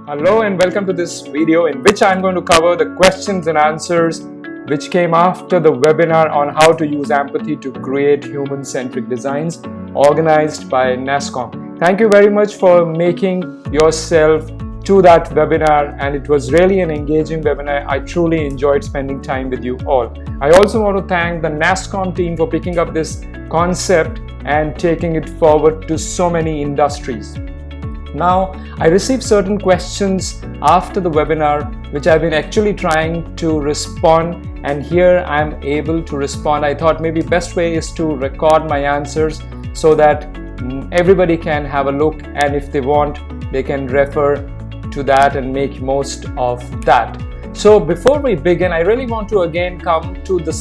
Hello and welcome to this video in which I'm going to cover the questions and answers which came after the webinar on how to use empathy to create human-centric designs organized by NASSCOM. Thank you very much for making yourself to that webinar, and it was really an engaging webinar. I truly enjoyed spending time with you all. I also want to thank the NASSCOM team for picking up this concept and taking it forward to so many industries. Now, I received certain questions after the webinar which I've been actually trying to respond, and here I'm able to respond. I thought maybe best way is to record my answers so that everybody can have a look, and if they want they can refer to that and make most of that. So before we begin, I really want to again come to the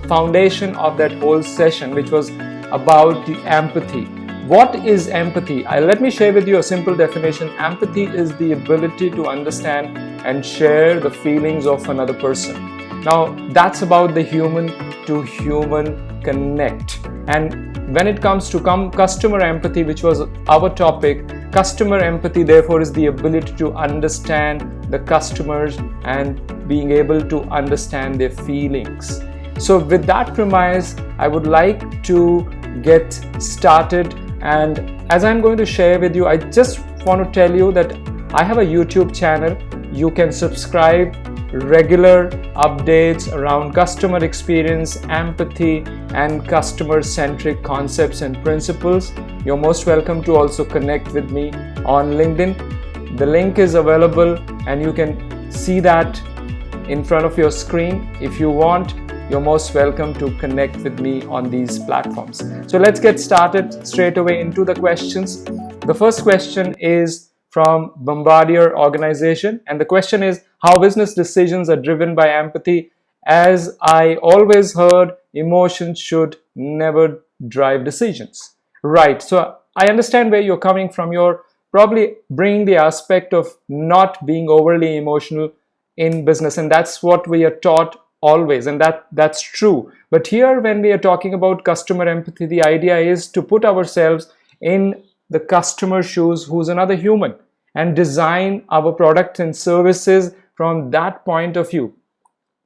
foundation of that whole session, which was about the empathy. What is empathy? Let me share with you a simple definition. Empathy is the ability to understand and share the feelings of another person. Now, that's about the human to human connect. And when it comes to customer empathy, which was our topic, customer empathy therefore is the ability to understand the customers and being able to understand their feelings. So with that premise, I would like to get started. And as I'm going to share with you, I just want to tell you that I have a YouTube channel. You can subscribe regular updates around customer experience, empathy, and customer-centric concepts and principles. You're most welcome to also connect with me on LinkedIn. The link is available and you can see that in front of your screen. If you want, you're most welcome to connect with me on these platforms. So let's get started straight away into the questions. The first question is from Bombardier Organization, and the question is how business decisions are driven by empathy. As I always heard, emotions should never drive decisions. Right, so I understand where you're coming from. You're probably bringing the aspect of not being overly emotional in business, and that's what we are taught always, and that's true. But here, when we are talking about customer empathy, the idea is to put ourselves in the customer's shoes, who's another human, and design our products and services from that point of view.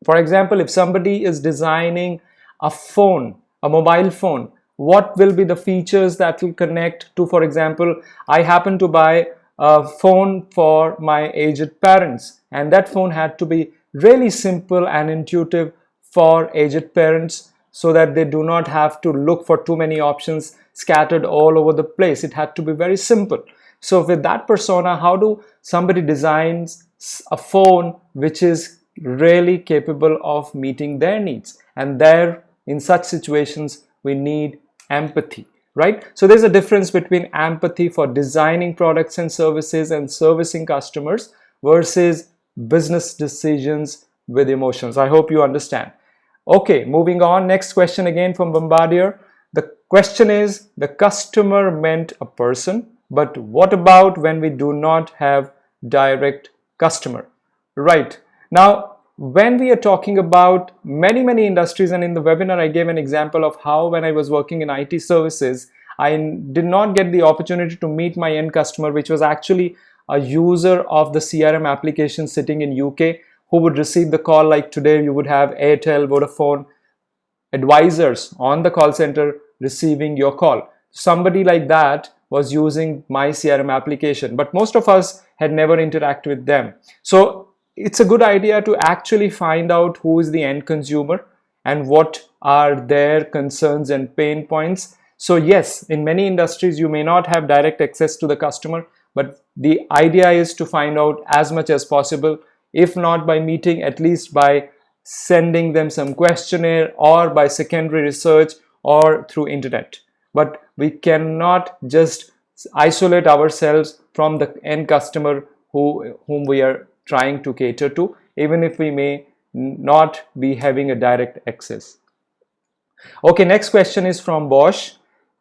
For example, if somebody is designing a phone, a mobile phone, what will be the features that will connect to, for example, I happen to buy a phone for my aged parents, and that phone had to be really simple and intuitive for aged parents so that they do not have to look for too many options scattered all over the place. It had to be very simple. So with that persona, how do somebody designs a phone which is really capable of meeting their needs? And there, in such situations, we need empathy, right? So there's a difference between empathy for designing products and services and servicing customers versus business decisions with emotions. I hope you understand. Okay, moving on. Next question again from Bombardier. The question is, the customer meant a person, but what about when we do not have direct customer? Right. Now, when we are talking about many industries, and in the webinar I gave an example of how when I was working in IT services, I did not get the opportunity to meet my end customer, which was actually a user of the CRM application sitting in UK, who would receive the call. Like today you would have Airtel, Vodafone advisors on the call center receiving your call. Somebody like that was using my CRM application, but most of us had never interacted with them. So it's a good idea to actually find out who is the end consumer and what are their concerns and pain points. So yes, in many industries you may not have direct access to the customer, but the idea is to find out as much as possible, if not by meeting, at least by sending them some questionnaire or by secondary research or through internet. But we cannot just isolate ourselves from the end customer whom we are trying to cater to, even if we may not be having a direct access. Okay, next question is from Bosch.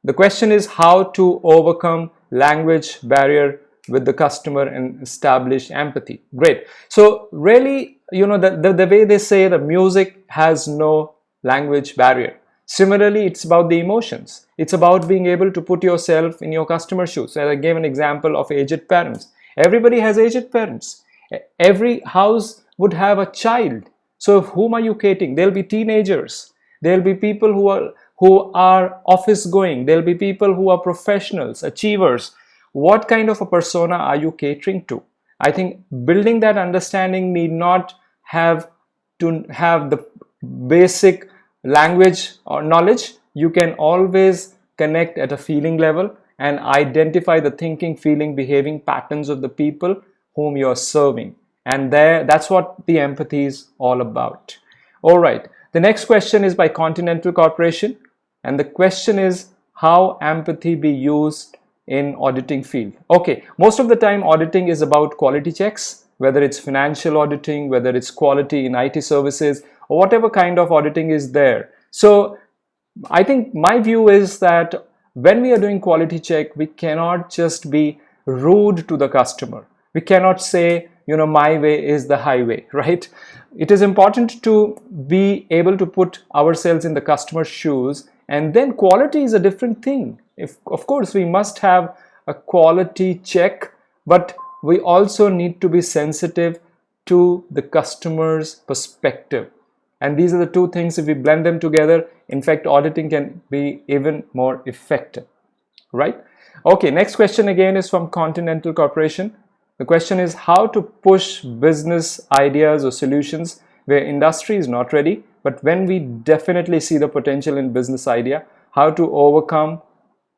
The question is how to overcome language barrier with the customer and establish empathy. Great. So really, the way they say the music has no language barrier. Similarly, it's about the emotions. It's about being able to put yourself in your customer's shoes. So I gave an example of aged parents. Everybody has aged parents. Every house would have a child. So whom are you catering? There'll be teenagers. There'll be people who are office going. There'll be people who are professionals, achievers. What kind of a persona are you catering to? I think building that understanding need not have to have the basic language or knowledge. You can always connect at a feeling level and identify the thinking, feeling, behaving patterns of the people whom you're serving. And that's what the empathy is all about. All right. The next question is by Continental Corporation. And the question is, how empathy be used in auditing field? Okay, most of the time auditing is about quality checks, whether it's financial auditing, whether it's quality in IT services, or whatever kind of auditing is there. So I think my view is that when we are doing quality check, we cannot just be rude to the customer. We cannot say, my way is the highway, right? It is important to be able to put ourselves in the customer's shoes, and then quality is a different thing. Of course, we must have a quality check, but we also need to be sensitive to the customer's perspective. And these are the two things. If we blend them together, in fact, auditing can be even more effective, right? Okay, next question again is from Continental Corporation. The question is how to push business ideas or solutions where industry is not ready, but when we definitely see the potential in business idea, how to overcome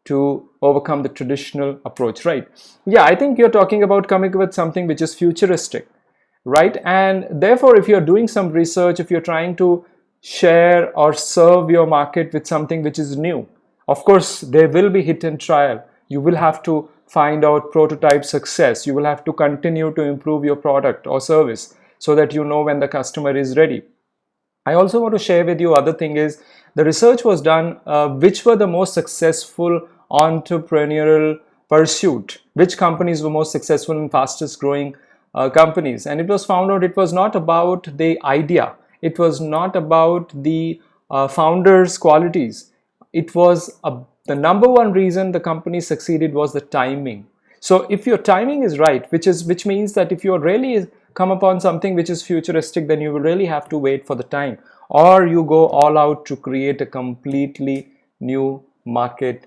the traditional approach, right? Yeah, I think you're talking about coming with something which is futuristic, right? And therefore, if you're doing some research, if you're trying to share or serve your market with something which is new, of course, there will be hit and trial. You will have to find out prototype success. You will have to continue to improve your product or service so that you know when the customer is ready. I also want to share with you other thing is the research was done which were the most successful entrepreneurial pursuit, which companies were most successful and fastest growing companies, and it was found out it was not about the idea, it was not about the founders' qualities. It was the number one reason the company succeeded was the timing. So if your timing is right, which means that if you really come upon something which is futuristic, then you will really have to wait for the time, or you go all out to create a completely new market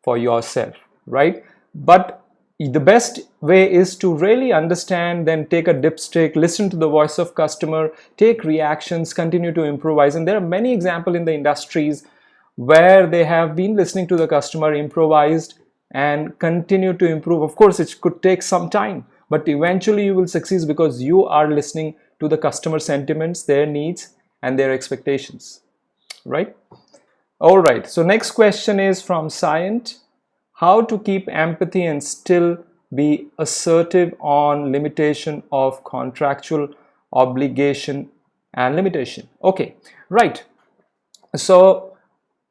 for yourself, right? But the best way is to really understand, then take a dipstick, listen to the voice of customer, take reactions, continue to improvise. And there are many examples in the industries where they have been listening to the customer, improvised, and continue to improve. Of course, it could take some time, but eventually you will succeed because you are listening to the customer sentiments, their needs, and their expectations, right? All right, so next question is from Scient. How to keep empathy and still be assertive on limitation of contractual obligation and limitation. Okay, right. So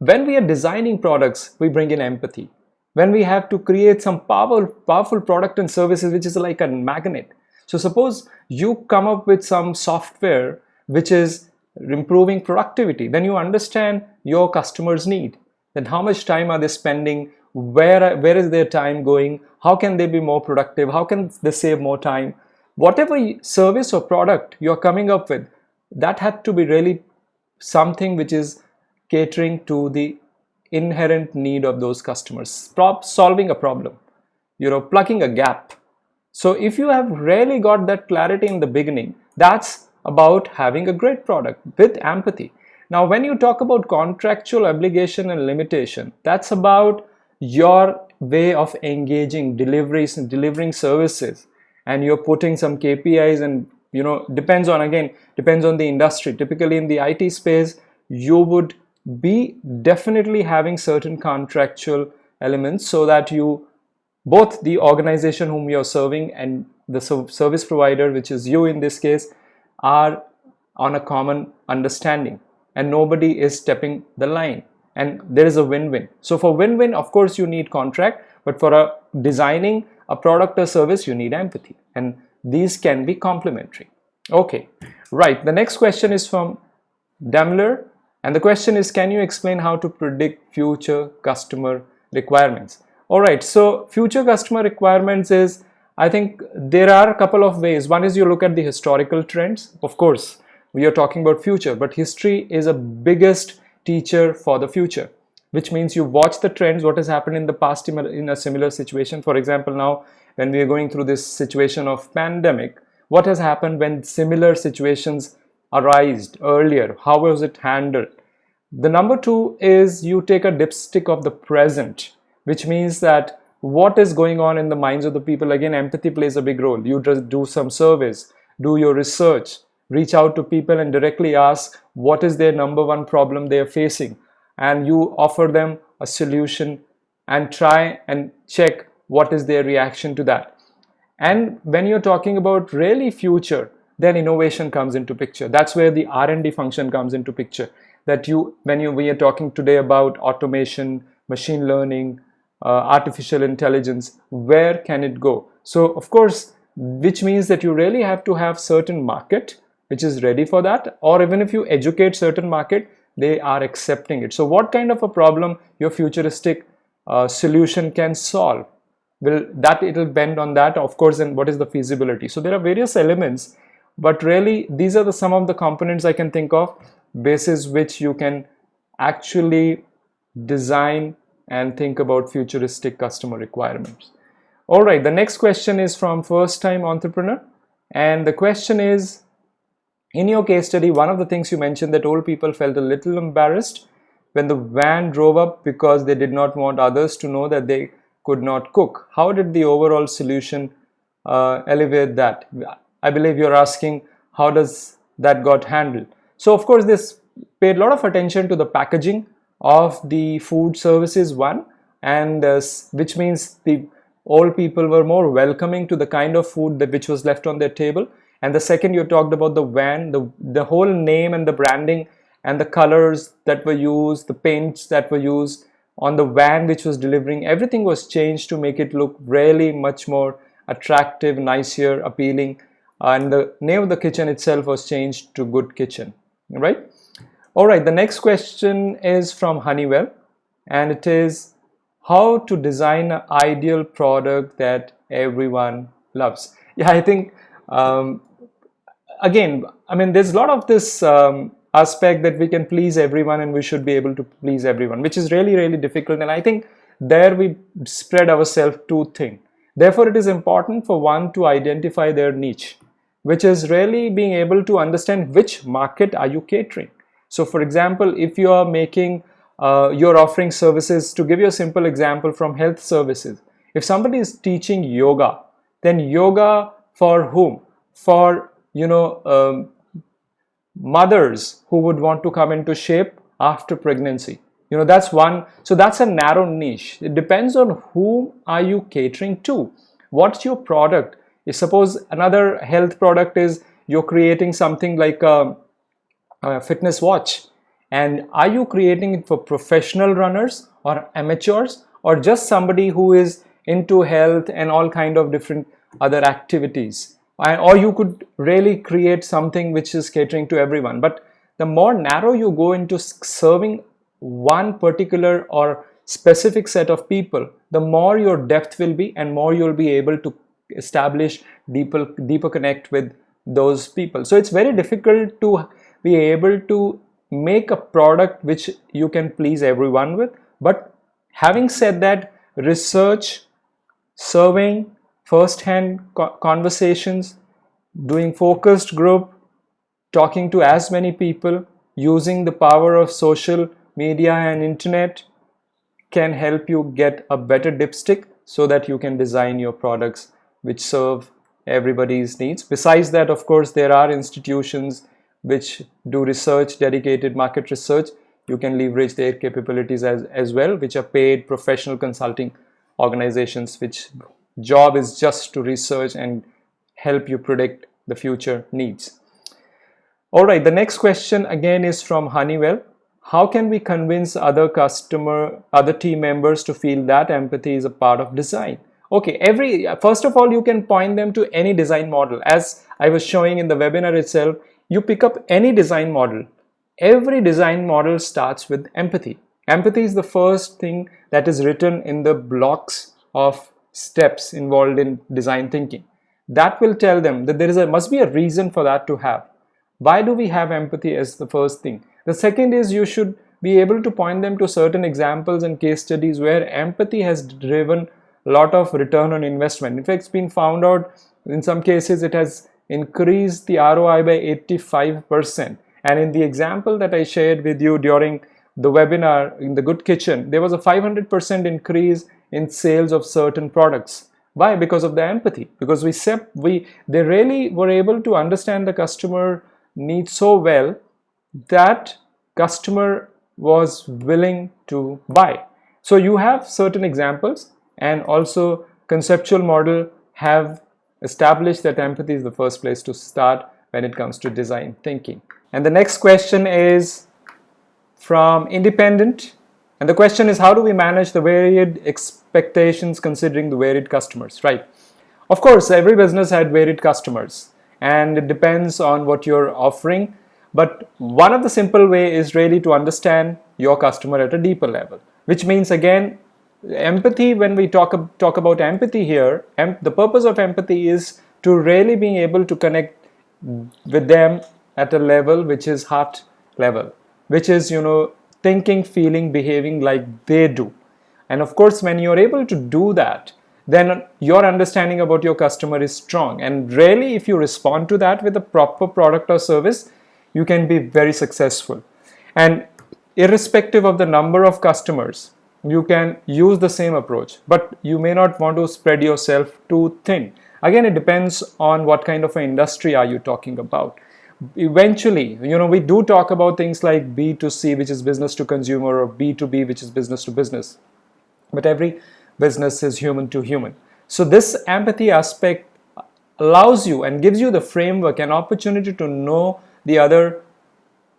when we are designing products, we bring in empathy. When we have to create some powerful product and services, which is like a magnet. So suppose you come up with some software which is improving productivity, then you understand your customers' need. Then how much time are they spending? Where is their time going? How can they be more productive? How can they save more time? Whatever service or product you're coming up with, that had to be really something which is catering to the inherent need of those customers, solving a problem, plugging a gap. So if you have really got that clarity in the beginning, that's about having a great product with empathy. Now, when you talk about contractual obligation and limitation, that's about your way of engaging deliveries and delivering services, and you're putting some KPIs, and depends on the industry. Typically in the IT space, you would be definitely having certain contractual elements so that both the organization whom you're serving and the service provider, which is you in this case, are on a common understanding and nobody is stepping the line, and there is a win-win. So for win-win, of course you need contract, but for designing a product or service, you need empathy, and these can be complementary. Okay, right. The next question is from Daimler, and the question is, can you explain how to predict future customer requirements? All right, so future customer requirements is I think there are a couple of ways. One is you look at the historical trends. Of course, we are talking about future, but history is a biggest teacher for the future, which means you watch the trends, what has happened in the past in a similar situation. For example, now when we are going through this situation of pandemic, what has happened when similar situations arose earlier? How was it handled? The number two is you take a dipstick of the present, which means that what is going on in the minds of the people. Again, empathy plays a big role. You just do some surveys, do your research, reach out to people and directly ask what is their number one problem they are facing, and you offer them a solution and try and check what is their reaction to that. And when you're talking about really future, then innovation comes into picture. That's where the R&D function comes into picture. That we are talking today about automation, machine learning, artificial intelligence, where can it go? So of course, which means that you really have to have certain market which is ready for that, or even if you educate certain market, they are accepting it. So what kind of a problem your futuristic solution can solve? It'll bend on that, of course, and what is the feasibility. So there are various elements, but really these are some of the components I can think of, basis which you can actually design and think about futuristic customer requirements. All right, the next question is from first time entrepreneur, and the question is, in your case study, one of the things you mentioned that old people felt a little embarrassed when the van drove up because they did not want others to know that they could not cook. How did the overall solution elevate that? I believe you're asking how does that got handled. So of course this paid a lot of attention to the packaging of the food services one, and which means the old people were more welcoming to the kind of food which was left on their table. And the second, you talked about the van, the whole name and the branding and the colors that were used, the paints that were used on the van which was delivering, everything was changed to make it look really much more attractive, nicer, appealing, and the name of the kitchen itself was changed to Good Kitchen, right? All right, the next question is from Honeywell, and it is how to design an ideal product that everyone loves. Yeah, I think again, I mean, there's a lot of this aspect that we can please everyone and we should be able to please everyone, which is really, really difficult. And I think there we spread ourselves too thin. Therefore, it is important for one to identify their niche, which is really being able to understand which market are you catering. So for example, if you are making, you're offering services, to give you a simple example from health services, if somebody is teaching yoga, then yoga for whom? For, mothers who would want to come into shape after pregnancy. That's one. So that's a narrow niche. It depends on whom are you catering to. What's your product? If suppose another health product is you're creating something like a fitness watch, and are you creating it for professional runners or amateurs, or just somebody who is into health and all kind of different other activities? Or you could really create something which is catering to everyone. But the more narrow you go into serving one particular or specific set of people, the more your depth will be, and more you'll be able to establish deeper connect with those people. So it's very difficult to be able to make a product which you can please everyone with. But having said that, research, surveying, first-hand conversations, doing focused group, talking to as many people, using the power of social media and internet can help you get a better dipstick so that you can design your products which serve everybody's needs. Besides that, of course, there are institutions which do research, dedicated market research. You can leverage their capabilities as well, which are paid professional consulting organizations, which job is just to research and help you predict the future needs. All right, the next question again is from Honeywell. How can we convince other team members to feel that empathy is a part of design? Okay, first of all, you can point them to any design model. As I was showing in the webinar itself, you pick up any design model. Every design model starts with empathy. Empathy is the first thing that is written in the blocks of steps involved in design thinking. That will tell them that must be a reason for that to have. Why do we have empathy as the first thing? The second is you should be able to point them to certain examples and case studies where empathy has driven a lot of return on investment. In fact, it's been found out in some cases it has increased the ROI by 85%. And in the example that I shared with you during the webinar in the Good Kitchen, there was a 500% increase in sales of certain products. Why? Because of the empathy. Because they really were able to understand the customer needs so well that customer was willing to buy. So you have certain examples, and also conceptual model have established that empathy is the first place to start when it comes to design thinking. And the next question is from Independent, and the question is, how do we manage the varied expectations considering the varied customers, right? Of course, every business had varied customers, and it depends on what you're offering. But one of the simple way is really to understand your customer at a deeper level, which means, again, empathy. When we talk about empathy here, the purpose of empathy is to really being able to connect with them at a level which is heart level, which is, thinking, feeling, behaving like they do. And of course, when you're able to do that, then your understanding about your customer is strong. And really, if you respond to that with a proper product or service, you can be very successful. And irrespective of the number of customers, you can use the same approach, but you may not want to spread yourself too thin. Again, it depends on what kind of an industry are you talking about. Eventually, we do talk about things like B2C, which is business to consumer, or B2B, which is business to business. But every business is human to human. So this empathy aspect allows you and gives you the framework and opportunity to know the other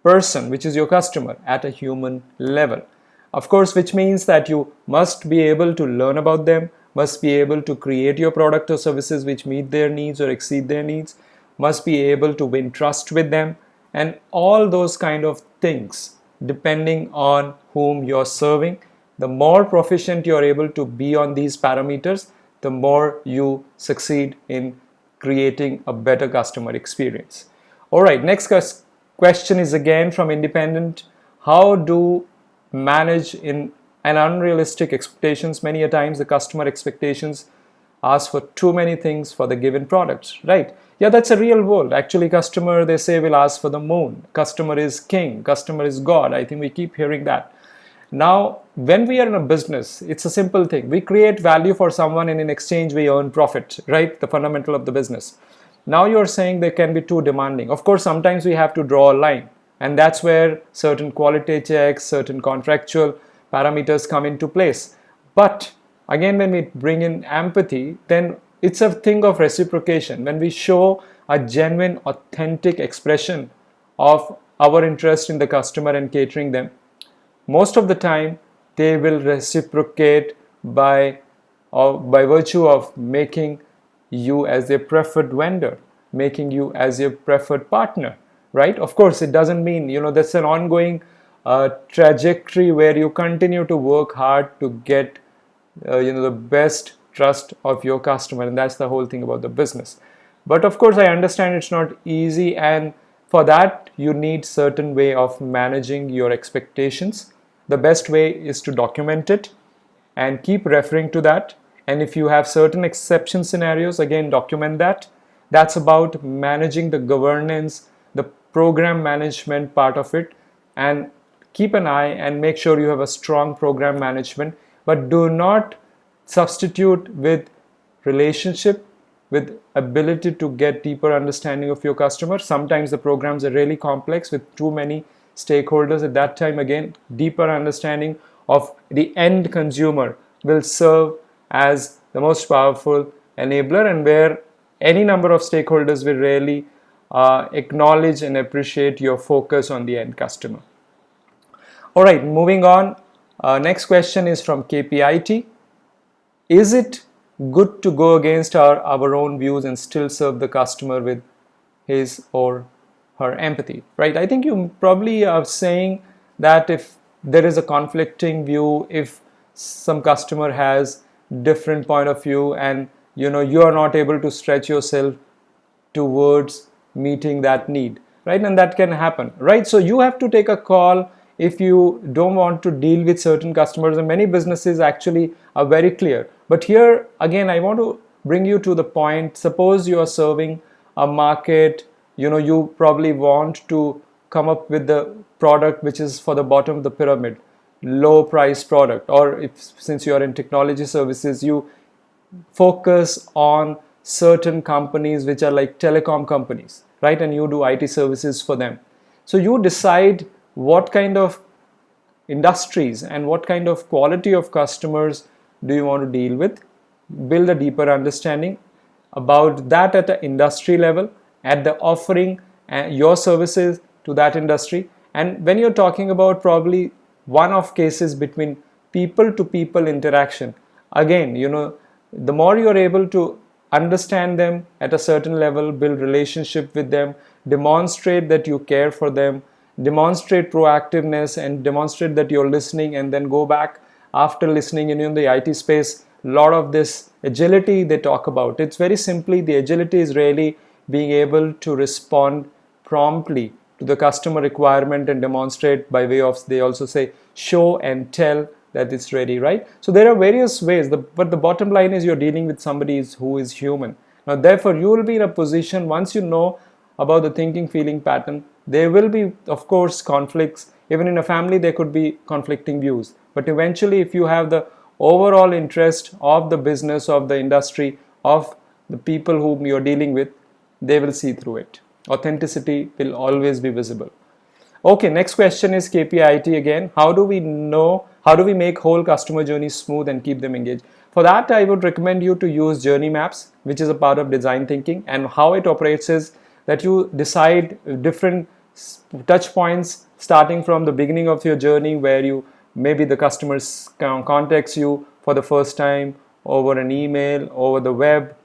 person, which is your customer, at a human level. Of course, which means that you must be able to learn about them, must be able to create your product or services which meet their needs or exceed their needs, must be able to win trust with them, and all those kind of things, depending on whom you're serving. The more proficient you're able to be on these parameters, the more you succeed in creating a better customer experience. All right, next question is again from Independent. How do manage in an unrealistic expectations? Many a times the customer expectations ask for too many things for the given products, right? Yeah, that's a real world. Actually, customer, they say, will ask for the moon. Customer is king. Customer is God. I think we keep hearing that. Now, when we are in a business, it's a simple thing. We create value for someone, and in exchange, we earn profit, right? The fundamental of the business. Now you're saying they can be too demanding. Of course, sometimes we have to draw a line, and that's where certain quality checks, certain contractual parameters come into place. But again, when we bring in empathy, then it's a thing of reciprocation. When we show a genuine, authentic expression of our interest in the customer and catering them, most of the time they will reciprocate by virtue of making you as their preferred vendor, making you as your preferred partner, right? Of course, it doesn't mean, that's an ongoing trajectory where you continue to work hard to get the best trust of your customer, and that's the whole thing about the business. But of course, I understand it's not easy, and for that you need certain way of managing your expectations. The best way is to document it and keep referring to that. And if you have certain exception scenarios, again, document that. That's about managing the governance, the program management part of it, and keep an eye and make sure you have a strong program management, but do not substitute with relationship, with ability to get deeper understanding of your customer. Sometimes the programs are really complex with too many stakeholders. At that time, again, deeper understanding of the end consumer will serve as the most powerful enabler, and where any number of stakeholders will really acknowledge and appreciate your focus on the end customer. All right, moving on. Next question is from KPIT. Is it good to go against our own views and still serve the customer with his or her empathy, right? I think you probably are saying that if there is a conflicting view, if some customer has different point of view, and you are not able to stretch yourself towards meeting that need, right? And that can happen, right? So you have to take a call if you don't want to deal with certain customers, and many businesses actually are very clear. But here again, I want to bring you to the point. Suppose you are serving a market, you probably want to come up with the product which is for the bottom of the pyramid, low price product. Or if, since you are in technology services, you focus on certain companies which are like telecom companies, right? And you do IT services for them. So you decide what kind of industries and what kind of quality of customers do you want to deal with, build a deeper understanding about that at the industry level, at the offering your services to that industry. And when you're talking about probably one-off cases between people to people interaction, again, the more you're able to understand them at a certain level, build relationship with them, demonstrate that you care for them, demonstrate proactiveness, and demonstrate that you're listening, and then go back after listening. In the IT space, a lot of this agility they talk about, it's very simply, the agility is really being able to respond promptly to the customer requirement and demonstrate by way of, they also say, show and tell that it's ready, right? So there are various ways, but the bottom line is you're dealing with somebody who is human. Now therefore you will be in a position, once you know about the thinking feeling pattern, there will be of course conflicts. Even in a family there could be conflicting views, but eventually if you have the overall interest of the business, of the industry, of the people whom you're dealing with, they will see through it. Authenticity will always be visible. Okay, next question is KPIT again. How do we make whole customer journey smooth and keep them engaged? For that, I would recommend you to use journey maps, which is a part of design thinking. And how it operates is that you decide different touch points starting from the beginning of your journey, where you maybe the customer contacts you for the first time over an email, over the web,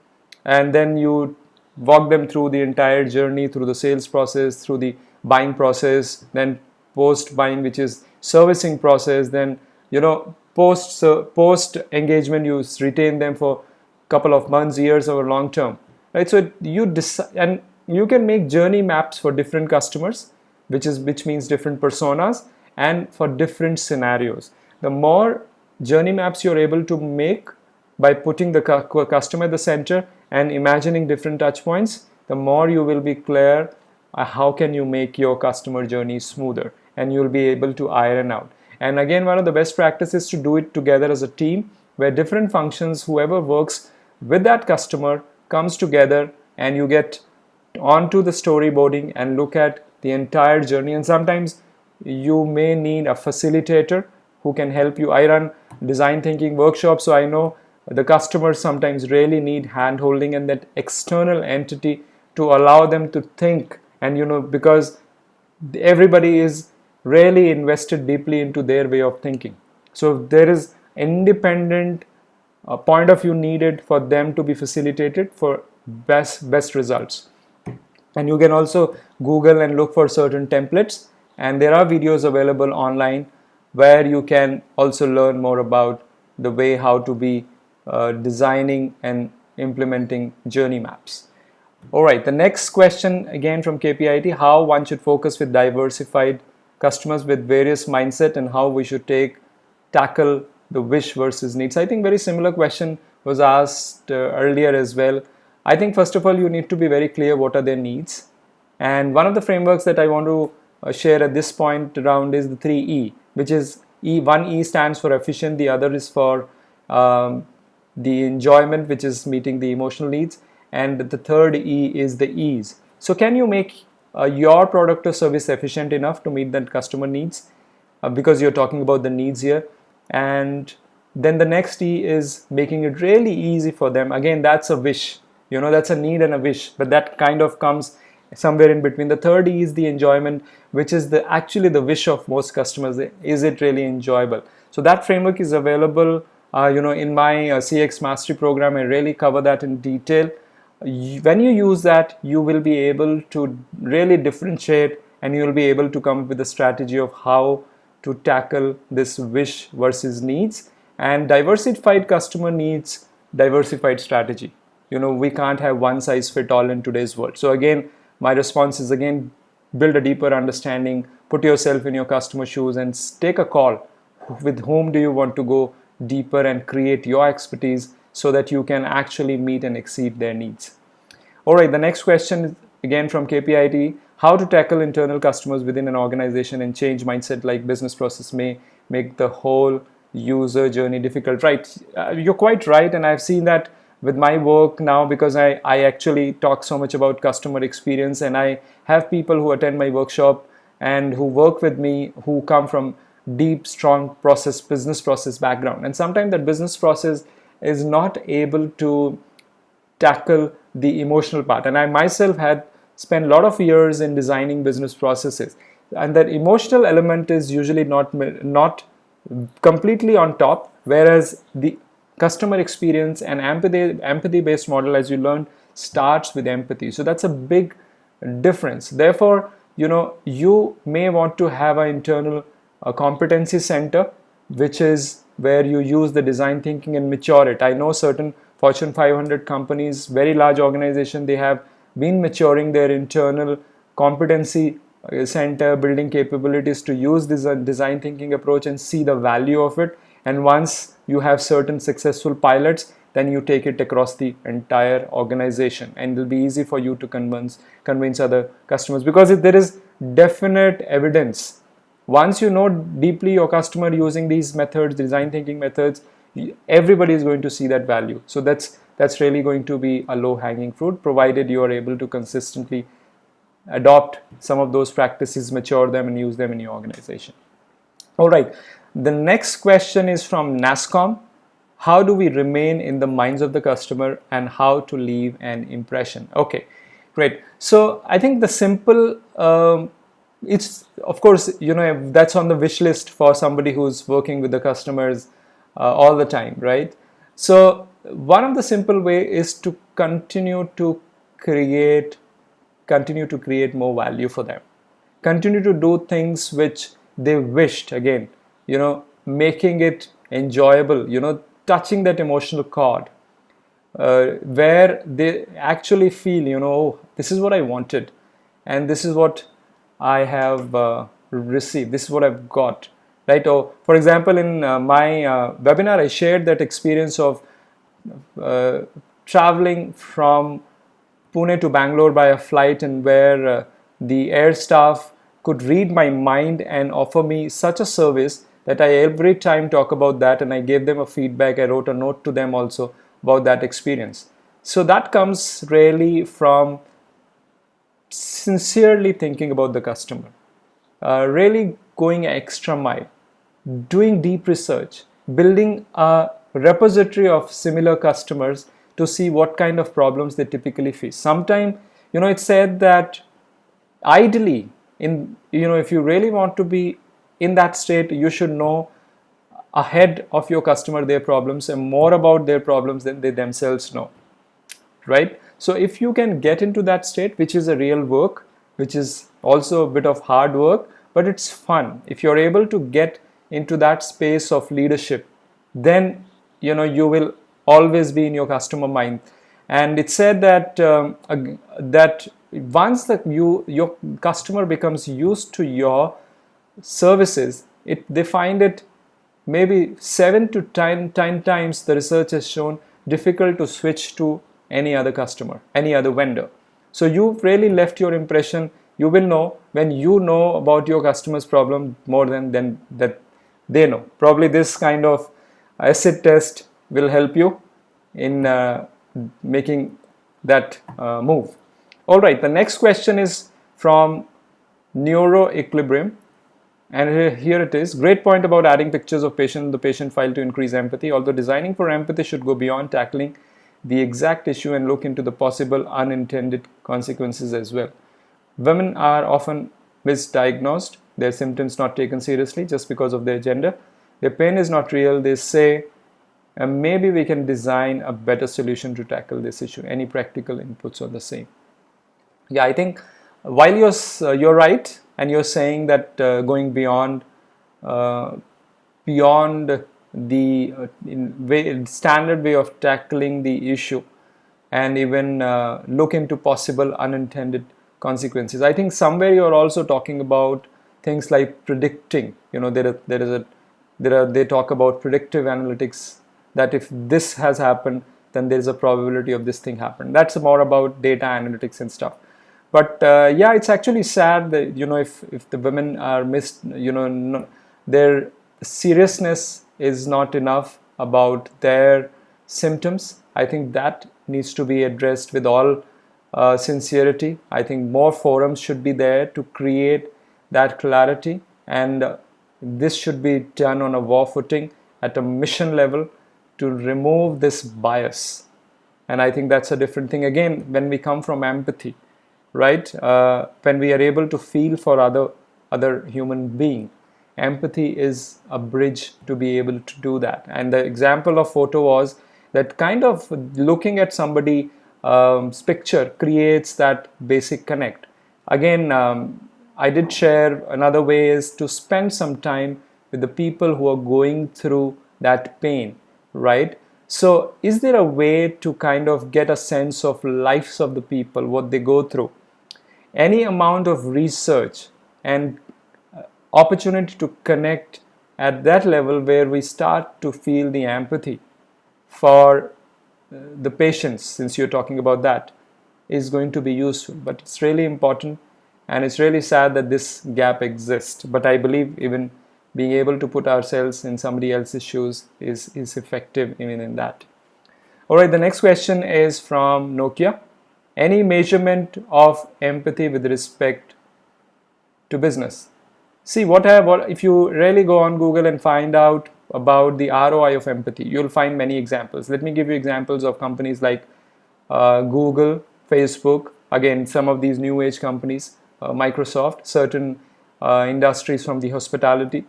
and then you walk them through the entire journey, through the sales process, through the buying process, then post buying, which is servicing process, then post engagement, you retain them for a couple of months, years, or long term, right? So you decide, and you can make journey maps for different customers, which means different personas, and for different scenarios. The more journey maps you're able to make by putting the customer at the center and imagining different touch points, the more you will be clear how can you make your customer journey smoother, and you'll be able to iron out. And again, one of the best practices to do it together as a team, where different functions, whoever works with that customer, comes together, and you get onto the storyboarding and look at the entire journey. And sometimes you may need a facilitator who can help you. I run design thinking workshops, so I know the customers sometimes really need hand holding and that external entity to allow them to think. And because everybody is really invested deeply into their way of thinking, so there is independent point of view needed for them to be facilitated for best results. And you can also Google and look for certain templates, and there are videos available online where you can also learn more about the way how to be designing and implementing journey maps. All right, the next question again from KPIT: how one should focus with diversified customers with various mindset, and how we should tackle the wish versus needs. I think very similar question was asked earlier as well. I think first of all you need to be very clear what are their needs, and one of the frameworks that I want to share at this point around is the 3E, which is one E stands for efficient, the other is for the enjoyment, which is meeting the emotional needs, and the third E is the ease. So can you make your product or service efficient enough to meet that customer needs, because you're talking about the needs here. And then the next E is making it really easy for them. Again, that's a wish, that's a need and a wish, but that kind of comes somewhere in between. The third E is the enjoyment, which is actually the wish of most customers. Is it really enjoyable? So that framework is available in my CX Mastery program. I really cover that in detail. When you use that, you will be able to really differentiate, and you will be able to come up with a strategy of how to tackle this wish versus needs. And diversified customer needs diversified strategy. We can't have one size fit all in today's world. So again, my response is, again, build a deeper understanding, put yourself in your customer shoes, and take a call. With whom do you want to go deeper and create your expertise so that you can actually meet and exceed their needs? All right, the next question is again from KPIT. How to tackle internal customers within an organization and change mindset like business process may make the whole user journey difficult. Right, you're quite right, and I've seen that with my work now, because I actually talk so much about customer experience, and I have people who attend my workshop and who work with me who come from deep, strong business process background. And sometimes that business process is not able to tackle the emotional part. And I myself had spent a lot of years in designing business processes, and that emotional element is usually not completely on top, whereas the customer experience and empathy based model, as you learned, starts with empathy. So that's a big difference. Therefore, you may want to have an internal competency center, which is where you use the design thinking and mature it. I know certain Fortune 500 companies, very large organization, they have been maturing their internal competency center, building capabilities to use this design thinking approach and see the value of it. And once you have certain successful pilots, then you take it across the entire organization, and it'll be easy for you to convince other customers, because if there is definite evidence, once you know deeply your customer using these methods, design thinking methods, everybody is going to see that value. So that's really going to be a low hanging fruit, provided you are able to consistently adopt some of those practices, mature them, and use them in your organization. All right, the next question is from NASCOM. How do we remain in the minds of the customer and how to leave an impression? Okay, great. So I think the simple, it's of course, that's on the wish list for somebody who's working with the customers all the time, right? So one of the simple way is to continue to create more value for them. Continue to do things which they wished, again, making it enjoyable, touching that emotional chord, where they actually feel, oh, this is what I wanted, and this is what I have received, this is what I've got, right? Or for example, in my webinar, I shared that experience of traveling from Pune to Bangalore by a flight, and where the air staff could read my mind and offer me such a service that I every time talk about that, and I gave them a feedback. I wrote a note to them also about that experience. So that comes really from sincerely thinking about the customer, really going an extra mile, doing deep research, building a repository of similar customers to see what kind of problems they typically face. Sometimes, it's said that ideally, if you really want to be in that state, you should know ahead of your customer their problems and more about their problems than they themselves know, right? So if you can get into that state, which is a real work, which is also a bit of hard work, but it's fun. If you're able to get into that space of leadership, then you will always be in your customer mind. And it's said that that once your customer becomes used to your services, they find it maybe 7 to 10 times, the research has shown, difficult to switch to any other customer, any other vendor. So you've really left your impression. You will know when you know about your customer's problem more than that they know. Probably this kind of acid test will help you in making that move. All right, the next question is from Neuro Equilibrium. And here it is. Great point about adding pictures of patient in the patient file to increase empathy. Although designing for empathy should go beyond tackling the exact issue and look into the possible unintended consequences as well. Women are often misdiagnosed, their symptoms not taken seriously just because of their gender. Their pain is not real, they say, and maybe we can design a better solution to tackle this issue. Any practical inputs on the same? Yeah, I think while you're right, and you're saying that going beyond the standard way of tackling the issue, and even look into possible unintended consequences. I think somewhere you're also talking about things like predicting. They talk about predictive analytics, that if this has happened, then there is a probability of this thing happen. That's more about data analytics and stuff. But yeah, it's actually sad that, if the women are missed, no, their seriousness is not enough about their symptoms. I think that needs to be addressed with all sincerity. I think more forums should be there to create that clarity, and this should be done on a war footing at a mission level to remove this bias. And I think that's a different thing. Again, when we come from empathy, right? When we are able to feel for other human being, empathy is a bridge to be able to do that. And the example of photo was that kind of looking at somebody picture creates that basic connect. Again, I did share another way is to spend some time with the people who are going through that pain, right? So is there a way to kind of get a sense of lives of the people, what they go through? Any amount of research and opportunity to connect at that level where we start to feel the empathy for the patients, since you're talking about that, is going to be useful. But it's really important, and it's really sad that this gap exists. But I believe even being able to put ourselves in somebody else's shoes is effective even in that. All right, the next question is from Nokia. Any measurement of empathy with respect to business? See, if you really go on Google and find out about the ROI of empathy, you'll find many examples. Let me give you examples of companies like Google, Facebook, again, some of these new age companies, Microsoft, certain industries from the hospitality.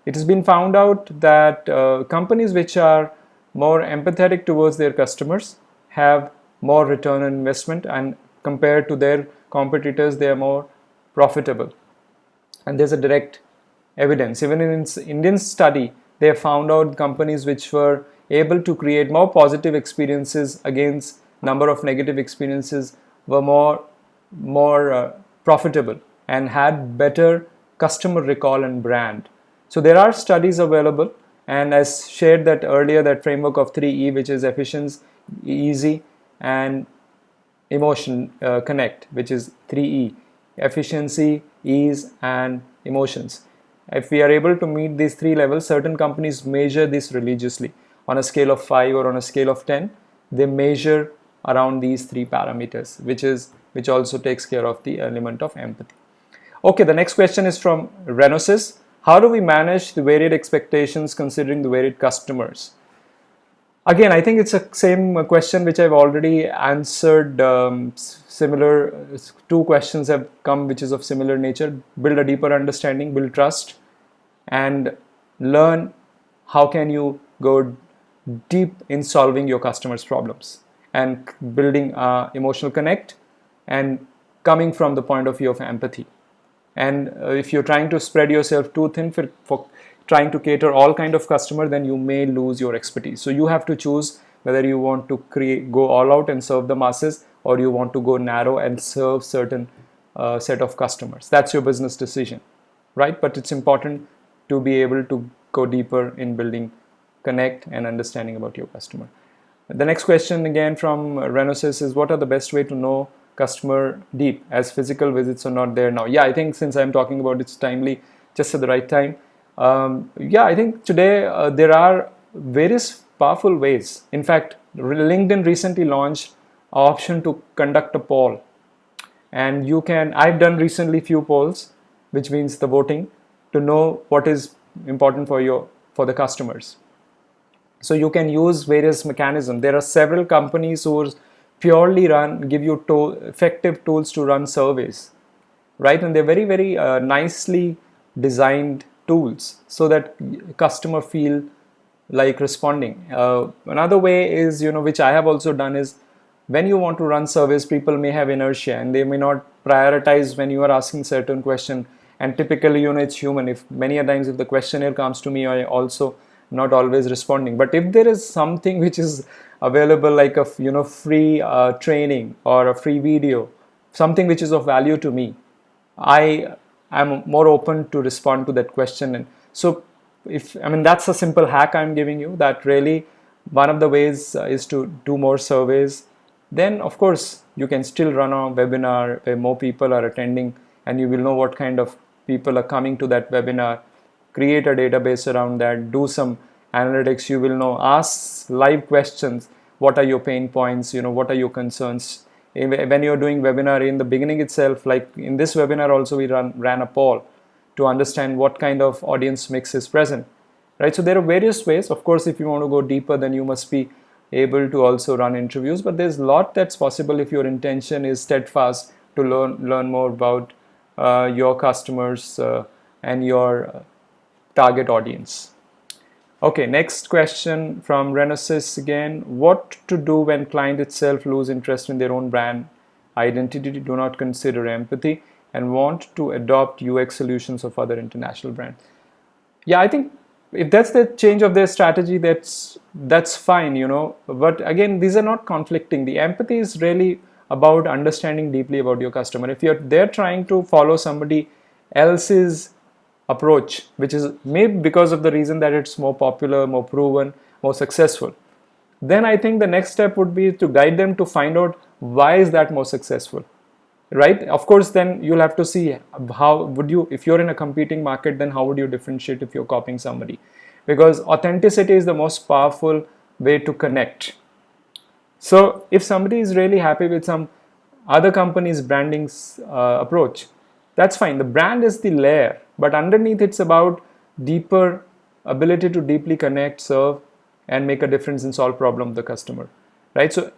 It has been found out that companies which are more empathetic towards their customers have more return on investment, and compared to their competitors, they are more profitable. And there's a direct evidence. Even in Indian study, they have found out companies which were able to create more positive experiences against number of negative experiences were more profitable and had better customer recall and brand. So there are studies available, and as shared that earlier, that framework of 3E, which is efficiency, easy, and emotion connect, which is 3E, efficiency, ease, and emotions. If we are able to meet these three levels, certain companies measure this religiously. On a scale of 5 or on a scale of 10, they measure around these three parameters, which also takes care of the element of empathy. Okay, the next question is from Renosis. How do we manage the varied expectations considering the varied customers? Again, I think it's a same question which I've already answered. Similar two questions have come which is of similar nature. Build a deeper understanding, build trust, and learn how can you go deep in solving your customers' problems and building emotional connect and coming from the point of view of empathy. And if you're trying to spread yourself too thin for trying to cater all kind of customer, then you may lose your expertise. So you have to choose whether you want to go all out and serve the masses, or you want to go narrow and serve certain set of customers. That's your business decision, right? But it's important to be able to go deeper in building connect and understanding about your customer. The next question again from Renosis is, what are the best way to know customer deep, as physical visits are not there now? Yeah, I think since I'm talking about it's timely, just at the right time. Yeah, I think today there are various powerful ways. In fact, LinkedIn recently launched an option to conduct a poll, and I've done recently few polls, which means the voting, to know what is important for the customers. So you can use various mechanisms. There are several companies who purely give you effective tools to run surveys, right? And they're very, very nicely designed tools so that customer feel like responding. Another way is, which I have also done, is when you want to run surveys, people may have inertia and they may not prioritize when you are asking certain question. And typically, it's human. If many a times if the questionnaire comes to me, I also not always responding. But if there is something which is available, like a free training or a free video, something which is of value to me, I am more open to respond to that question. And so, if I mean, that's a simple hack I'm giving you, that really one of the ways is to do more surveys. Then of course you can still run a webinar where more people are attending, and you will know what kind of people are coming to that webinar. Create a database around that, do some analytics. You will know, ask live questions. What are your pain points? What are your concerns? When you're doing webinar, in the beginning itself, like in this webinar also, we ran a poll to understand what kind of audience mix is present, right? So there are various ways. Of course, if you want to go deeper, then you must be able to also run interviews, but there's a lot that's possible if your intention is steadfast to learn more about your customers and your target audience. Okay, next question from Renaissance again. What to do when client itself lose interest in their own brand identity, do not consider empathy, and want to adopt UX solutions of other international brands? Yeah, I think if that's the change of their strategy, that's fine, But again, these are not conflicting. The empathy is really about understanding deeply about your customer. If they're trying to follow somebody else's approach, which is maybe because of the reason that it's more popular, more proven, more successful, then I think the next step would be to guide them to find out why is that more successful, right? Of course, then you'll have to see how would you, if you're in a competing market, then how would you differentiate if you're copying somebody? Because authenticity is the most powerful way to connect. So if somebody is really happy with some other company's branding approach, that's fine. The brand is the layer, but underneath it's about deeper ability to deeply connect, serve, and make a difference and solve problem of the customer, right? So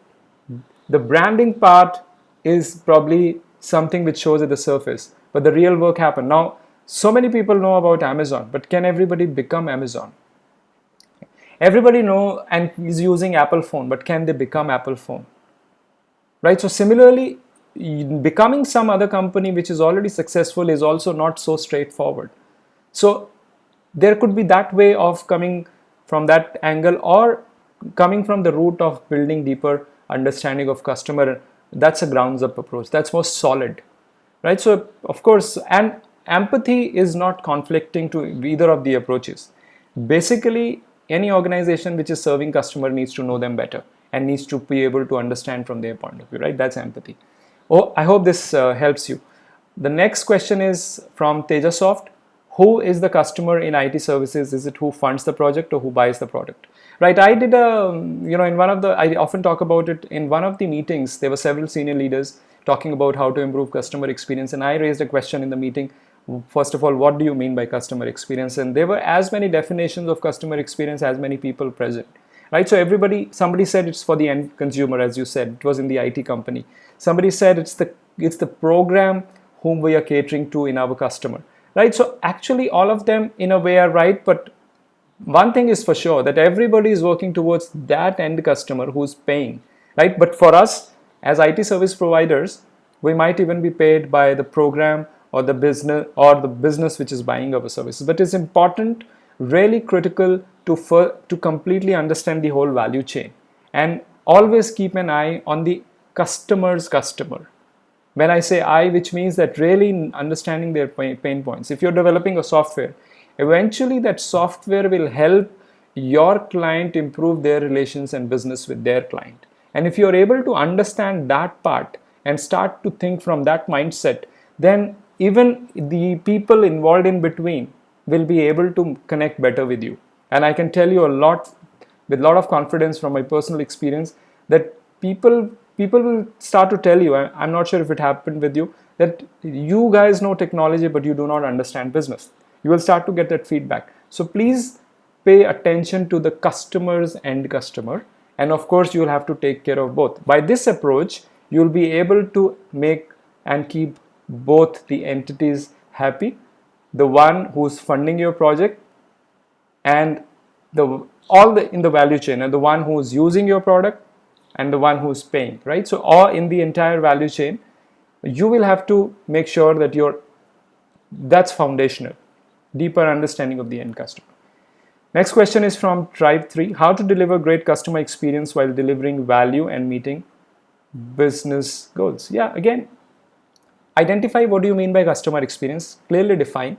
the branding part is probably something which shows at the surface, but the real work happens. Now, so many people know about Amazon, but can everybody become Amazon? Everybody know and is using Apple phone, but can they become Apple phone? Right? So similarly, becoming some other company which is already successful is also not so straightforward. So there could be that way of coming from that angle, or coming from the root of building deeper understanding of customer. That's a grounds up approach. That's more solid, right? So of course, and empathy is not conflicting to either of the approaches. Basically, any organization which is serving customer needs to know them better and needs to be able to understand from their point of view, right? That's empathy. Oh, I hope this helps you. The next question is from Tejasoft. Who is the customer in IT services? Is it who funds the project or who buys the product? Right, I did in one of the, I often talk about it, in one of the meetings, there were several senior leaders talking about how to improve customer experience. And I raised a question in the meeting. First of all, what do you mean by customer experience? And there were as many definitions of customer experience as many people present. Right, so somebody said it's for the end consumer, as you said, it was in the IT company. Somebody said it's the program whom we are catering to in our customer. Right, so actually all of them in a way are right, but one thing is for sure, that everybody is working towards that end customer who's paying, right? But for us as IT service providers, we might even be paid by the program or the business which is buying our services. But it's important, really critical to completely understand the whole value chain and always keep an eye on the customer's customer. When I say I, which means that really understanding their pain points. If you're developing a software, eventually that software will help your client improve their relations and business with their client. And if you're able to understand that part and start to think from that mindset, then even the people involved in between will be able to connect better with you. And I can tell you with a lot of confidence from my personal experience, that people will start to tell you, I'm not sure if it happened with you, that you guys know technology but you do not understand business. You will start to get that feedback. So please pay attention to the customer's end customer, and of course you will have to take care of both. By this approach, you will be able to make and keep both the entities happy, the one who's funding your project and in the value chain, and the one who's using your product and the one who's paying, right? So all in the entire value chain, you will have to make sure that that's foundational, deeper understanding of the end customer. Next question is from Tribe 3. How to deliver great customer experience while delivering value and meeting business goals? Yeah, again, identify what do you mean by customer experience. Clearly define.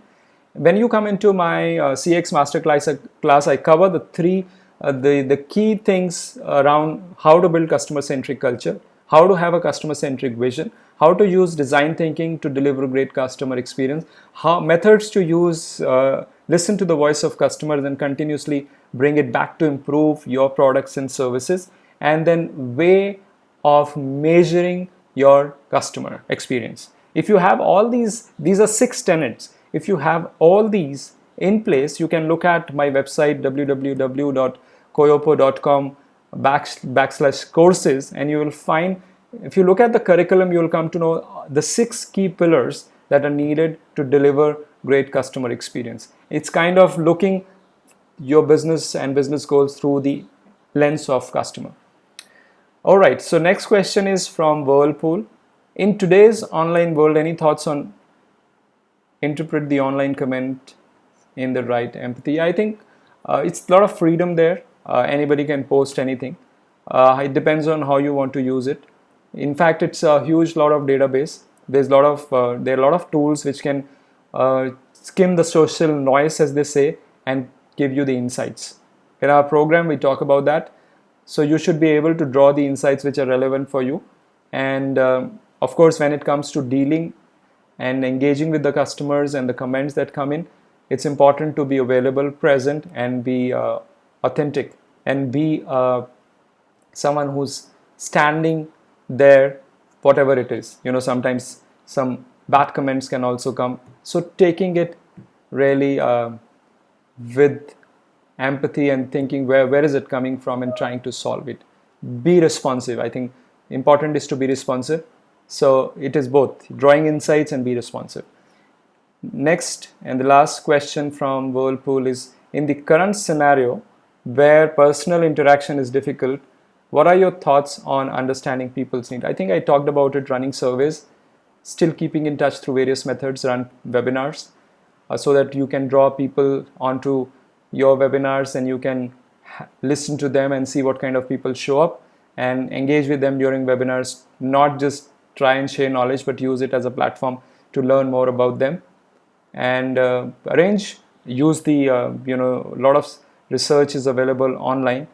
When you come into my CX masterclass, I cover the key things around how to build customer-centric culture, how to have a customer-centric vision, how to use design thinking to deliver great customer experience, how methods to use, listen to the voice of customers and continuously bring it back to improve your products and services, and then way of measuring your customer experience. If you have all these are 6 tenets. If you have all these in place, you can look at my website www.koyopo.com/courses, and you will find, if you look at the curriculum, you will come to know the 6 key pillars that are needed to deliver great customer experience. It's kind of looking your business and business goals through the lens of customer. All right, so next question is from Whirlpool. In today's online world, any thoughts on interpret the online comment in the right empathy? I think it's a lot of freedom there. Anybody can post anything. It depends on how you want to use it. In fact, it's a huge lot of database. There are a lot of tools which can skim the social noise, as they say, and give you the insights. In our program, we talk about that. So you should be able to draw the insights which are relevant for you. And of course, when it comes to dealing and engaging with the customers and the comments that come in, it's important to be available, present, and be authentic, and be someone who's standing there, whatever it is. Sometimes some bad comments can also come. So taking it really with empathy and thinking where is it coming from and trying to solve it. Be responsive. I think important is to be responsive. So it is both drawing insights and be responsive. Next and the last question from Whirlpool is, in the current scenario where personal interaction is difficult, what are your thoughts on understanding people's needs? I think I talked about it, running surveys, still keeping in touch through various methods, run webinars, so that you can draw people onto your webinars and you can listen to them and see what kind of people show up and engage with them during webinars, not just try and share knowledge, but use it as a platform to learn more about them. And use the, a lot of research is available online.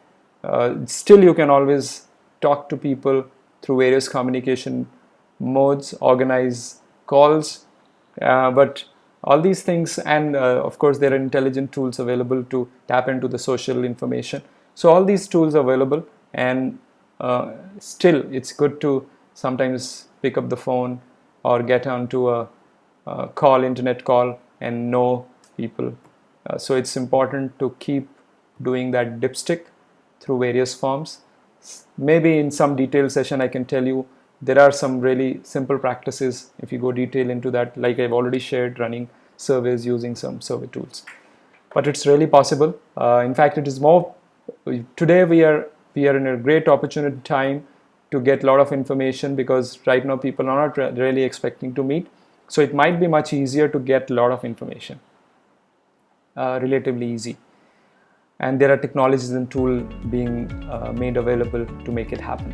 Still, you can always talk to people through various communication modes, organize calls, but all these things, and of course there are intelligent tools available to tap into the social information. So all these tools are available, and still it's good to sometimes pick up the phone or get onto a internet call and know people. So it's important to keep doing that dipstick through various forms. Maybe in some detailed session I can tell you there are some really simple practices if you go detail into that, like I've already shared, running surveys using some survey tools. But it's really possible. In fact, it is more, today we are in a great opportunity time to get a lot of information, because right now people are not really expecting to meet. So it might be much easier to get a lot of information, relatively easy. And there are technologies and tools being made available to make it happen.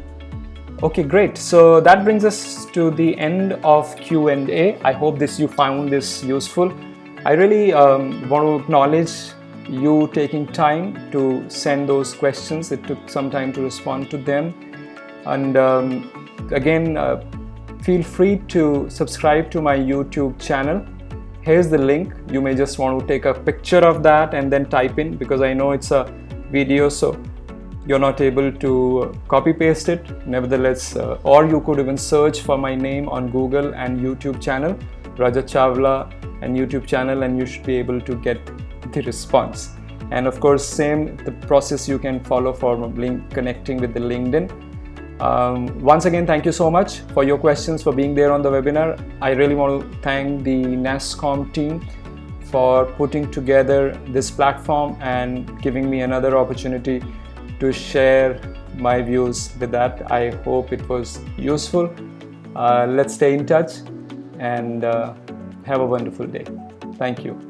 Okay, great. So that brings us to the end of Q&A. I hope you found this useful. I really want to acknowledge you taking time to send those questions. It took some time to respond to them. And again, feel free to subscribe to my YouTube channel. Here's the link. You may just want to take a picture of that and then type in, because I know it's a video, so you're not able to copy paste it. Nevertheless, or you could even search for my name on Google and YouTube channel, Rajat Chawla and YouTube channel, and you should be able to get the response. And of course, same the process you can follow for connecting with the LinkedIn. Once again, thank you so much for your questions, for being there on the webinar. I really want to thank the NASSCOM team for putting together this platform and giving me another opportunity to share my views with that. I hope it was useful. Let's stay in touch and have a wonderful day. Thank you.